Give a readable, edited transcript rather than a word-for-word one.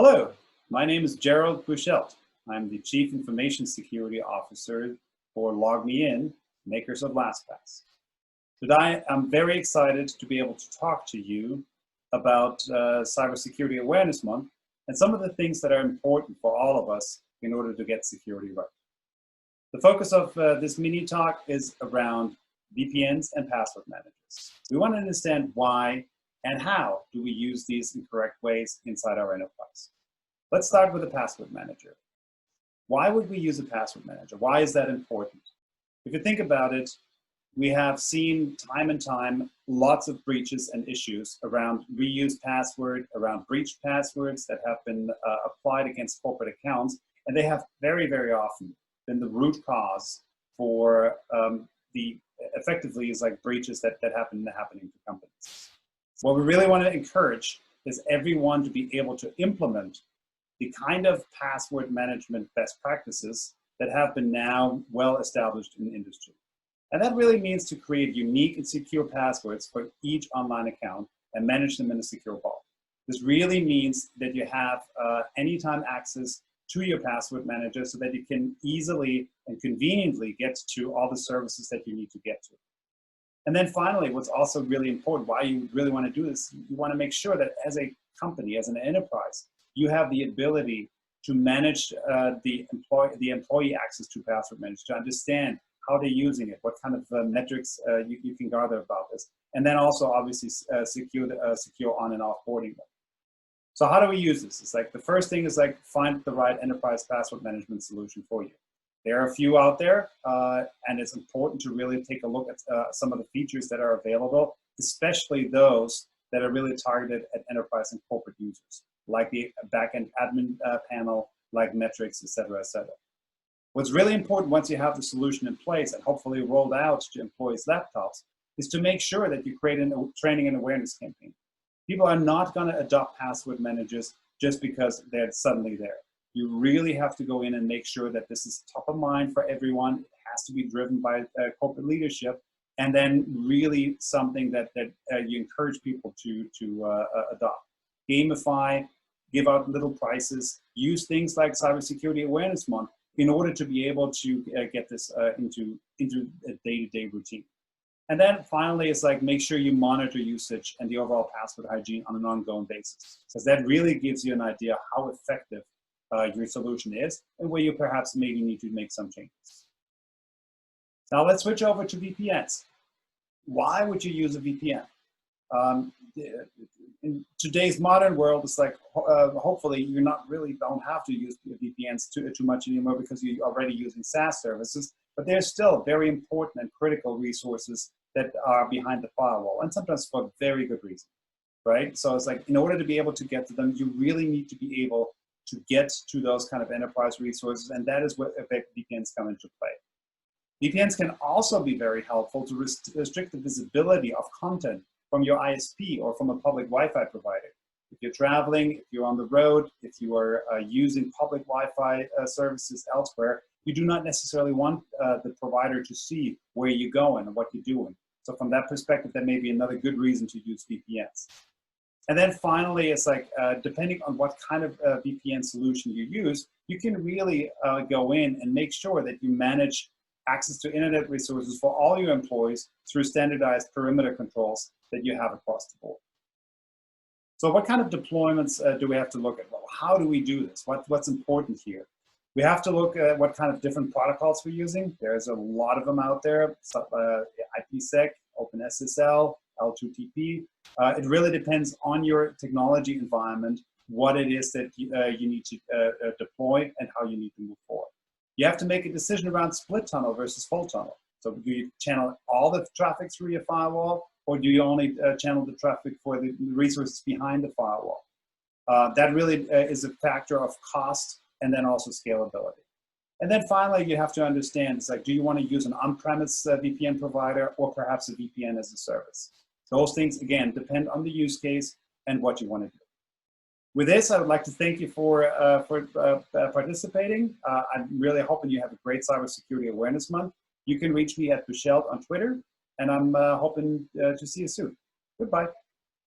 Hello, my name is Gerald Beuchelt. I'm the Chief Information Security Officer for LogMeIn, makers of LastPass. Today, I'm very excited to be able to talk to you about Cybersecurity Awareness Month and some of the things that are important for all of us in order to get security right. The focus of this mini talk is around VPNs and password managers. We want to understand why and how do we use these in correct ways inside our enterprise. Let's start with a password manager. Why would we use a password manager? Why is that important? If you think about it, we have seen time and time lots of breaches and issues around reused password, around breached passwords that have been applied against corporate accounts, and they have very, very often been the root cause for effectively is like breaches that happening to companies. What we really want to encourage is everyone to be able to implement the kind of password management best practices that have been now well established in the industry. And that really means to create unique and secure passwords for each online account and manage them in a secure vault. This really means that you have anytime access to your password manager so that you can easily and conveniently get to all the services that you need to get to. And then finally, what's also really important, why you really want to do this, you want to make sure that as a company, as an enterprise, you have the ability to manage the employee access to password managers, to understand how they're using it, what kind of metrics you can gather about this, and then also obviously secure on and offboarding them. So how do we use this? It's like the first thing is like find the right enterprise password management solution for you. There are a few out there, and it's important to really take a look at some of the features that are available, especially those that are really targeted at enterprise and corporate users, like the backend admin panel, like metrics, et cetera, et cetera. What's really important once you have the solution in place and hopefully rolled out to employees' laptops is to make sure that you create a training and awareness campaign. People are not going to adopt password managers just because they're suddenly there. You really have to go in and make sure that this is top of mind for everyone. It has to be driven by corporate leadership, and then really something that you encourage people to adopt. Gamify, give out little prizes, use things like Cybersecurity Awareness Month in order to be able to get this into a day-to-day routine. And then finally, it's like make sure you monitor usage and the overall password hygiene on an ongoing basis, because that really gives you an idea how effective your solution is and where you perhaps maybe need to make some changes. Now let's switch over to VPNs. Why would you use a VPN? In today's modern world, it's like hopefully you don't have to use VPNs too much anymore because you're already using SaaS services, but there's still very important and critical resources that are behind the firewall, and sometimes for very good reason, right? So it's like in order to be able to get to them, you really need to be able to get to those kind of enterprise resources, and that is where VPNs come into play. VPNs can also be very helpful to restrict the visibility of content from your ISP or from a public Wi-Fi provider. If you're traveling, if you're on the road, if you are using public Wi-Fi services elsewhere, you do not necessarily want the provider to see where you're going and what you're doing. So from that perspective, that may be another good reason to use VPNs. And then finally, it's like, depending on what kind of VPN solution you use, you can really go in and make sure that you manage access to internet resources for all your employees through standardized perimeter controls that you have across the board. So what kind of deployments do we have to look at? Well, how do we do this? What's important here? We have to look at what kind of different protocols we're using. There's a lot of them out there, IPsec, OpenSSL, L2TP. It really depends on your technology environment, what it is that you need to deploy and how you need to move forward. You have to make a decision around split tunnel versus full tunnel. So do you channel all the traffic through your firewall, or do you only channel the traffic for the resources behind the firewall? That really is a factor of cost and then also scalability. And then finally, you have to understand, it's like, do you want to use an on-premise VPN provider or perhaps a VPN as a service? Those things, again, depend on the use case and what you want to do. With this, I would like to thank you for participating. I'm really hoping you have a great Cybersecurity Awareness Month. You can reach me at Beuchelt on Twitter, and I'm hoping to see you soon. Goodbye.